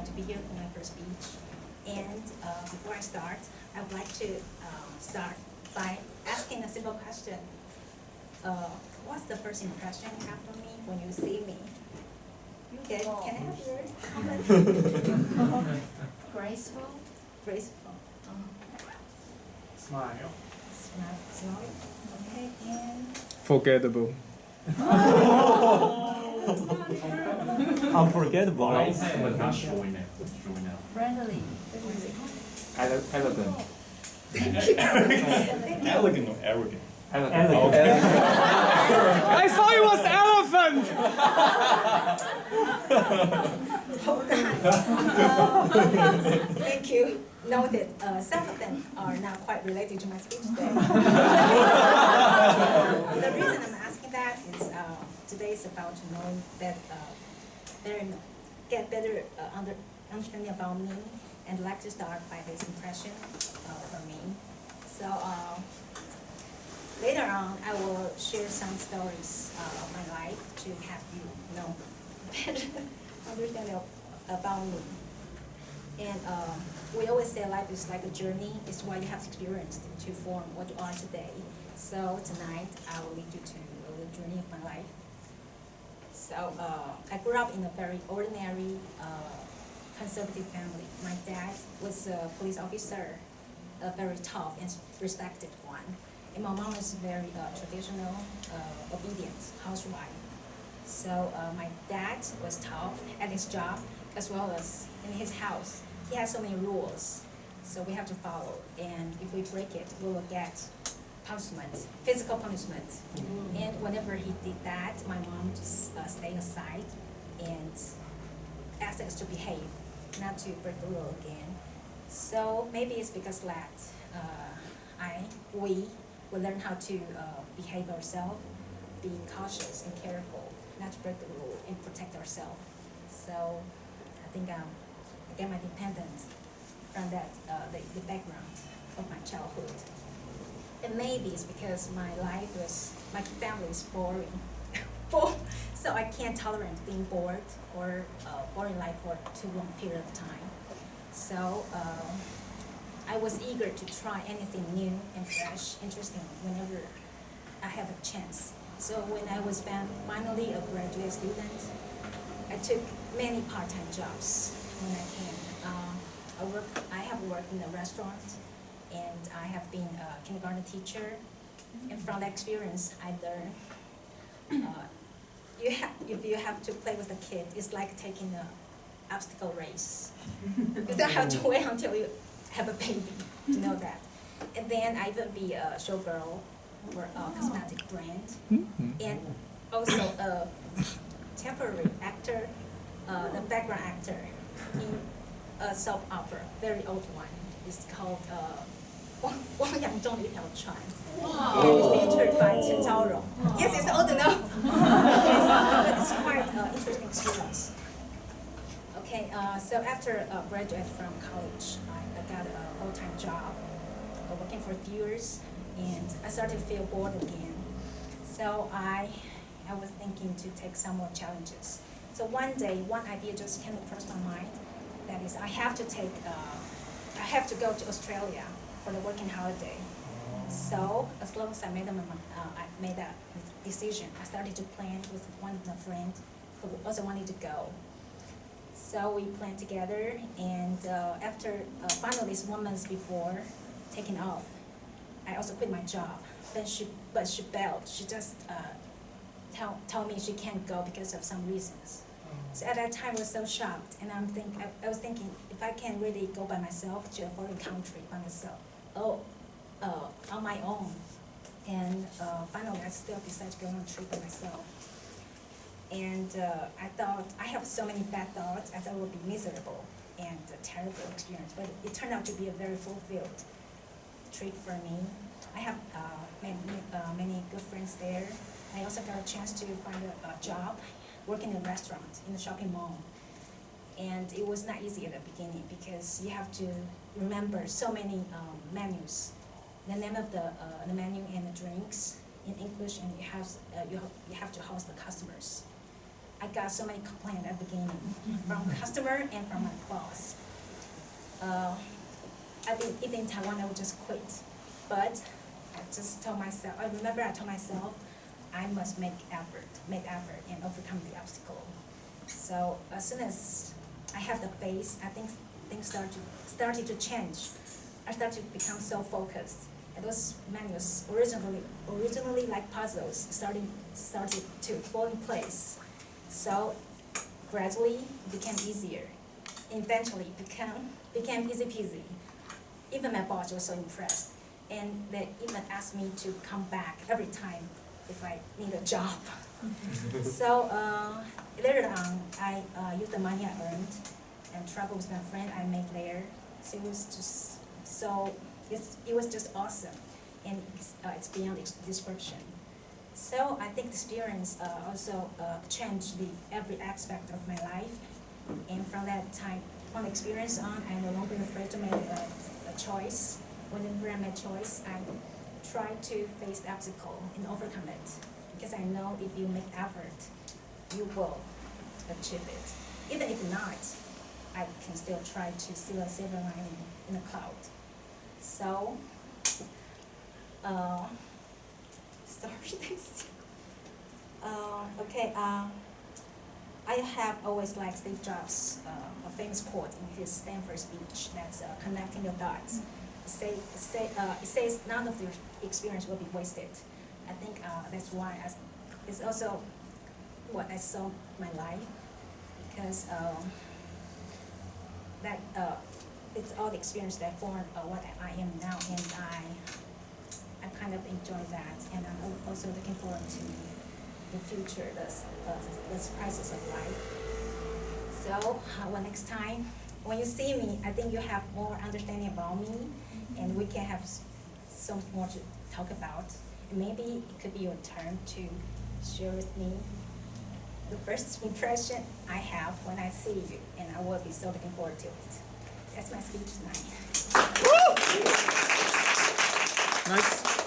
to be here for my first speech. And before I start, I would like to start by asking a simple question. What's the first impression you have of me when you see me? Can I have your comment? Graceful. Graceful. Smile. Smile. Okay, and Forgettable. Unforgettable. Friendly. Elegant. Elegant or arrogant? Elegant. I thought it was elephant. thank you. Noted. Some of them are not quite related to my speech today. The reason I'm asking that is today is about to know that get better understanding about me, and I'd like to start by this impression for me. So later on, I will share some stories of my life to have you know better understanding about me. And we always say life is like a journey. It's what you have experienced to form what you are today. So tonight, I will lead you to the journey of my life. So I grew up in a very ordinary, conservative family. My dad was a police officer, a very tough and respected one. And my mom was very traditional, obedient housewife. So my dad was tough at his job as well as in his house. He has so many rules, so we have to follow. And if we break it, we will get punishment, physical punishment. And whenever he did that, my mom just stayed aside and asked us to behave, not to break the rule again. So maybe it's because that we will learn how to behave ourselves, being cautious and careful, not to break the rule and protect ourselves. So I think I get my independence from that, the background of my childhood. And maybe it's because my family is boring. So I can't tolerate being bored or boring life for too long period of time. So I was eager to try anything new and fresh, interesting whenever I have a chance. So when I was finally a graduate student, I took many part-time jobs when I came. I have worked in a restaurant, and I have been a kindergarten teacher. And from that experience, I learned if you have to play with a kid, it's like taking an obstacle race. You don't have to wait until you have a baby to know that. And then I even be a showgirl for a cosmetic brand, and also a temporary actor, the background actor in a soap opera, very old one. It's called 汪洋中的一条船. And it's featured by Chen Zhaorong. Yes, it's old enough. But it's quite an interesting experience. Okay, so after graduate from college, I got a full-time job, working for a few years, and I started to feel bored again. So I was thinking to take some more challenges. So one day, one idea just came across my mind. That is, I have to go to Australia for the working holiday. So as long as I made that decision, I started to plan with one of my friends who also wanted to go. So we planned together, and after finally 1 month before taking off, I also quit my job. But she bailed. She just told me she can't go because of some reasons. So at that time, I was so shocked, and I was thinking, if I can really go by myself to a foreign country by myself, on my own, and finally I still decided to go on a trip by myself. And I thought, I have so many bad thoughts, I thought it would be miserable and a terrible experience, but it turned out to be a very fulfilled trip for me. I have many good friends there. I also got a chance to find a job working in a restaurant in a shopping mall. And it was not easy at the beginning because you have to remember so many menus, the name of the menu and the drinks in English, and you have to host the customers. I got so many complaints at the beginning from customer and from my boss. I think even in Taiwan I would just quit, but I just told myself, I remember I told myself, I must make effort and overcome the obstacle. So as soon as I have the faith, I think things started to change. I started to become so focused. And those menus originally like puzzles started to fall in place. So gradually it became easier. Eventually it became easy peasy. Even my boss was so impressed. And they even asked me to come back every time if I need a job. So later on, I used the money I earned and traveled with my friend I made there. So it was just awesome, and it's beyond description. So I think the experience also changed every aspect of my life. And from that time, from the experience on, I'm no longer afraid to make a choice. Whenever I make a choice, I try to face the obstacle and overcome it. Because I know if you make effort, you will achieve it. Even if not, I can still try to see a silver lining in the cloud. So, I have always liked Steve Jobs' a famous quote in his Stanford speech that's connecting the dots. It says none of your experience will be wasted. I think that's why it's also what I saw my life, because it's all the experience that formed what I am now, and I kind of enjoy that, and I'm also looking forward to the future, the surprises of life. So next time when you see me, I think you have more understanding about me, and we can have so much more to talk about. And maybe it could be your turn to share with me the first impression I have when I see you, and I will be so looking forward to it. That's my speech tonight. Nice.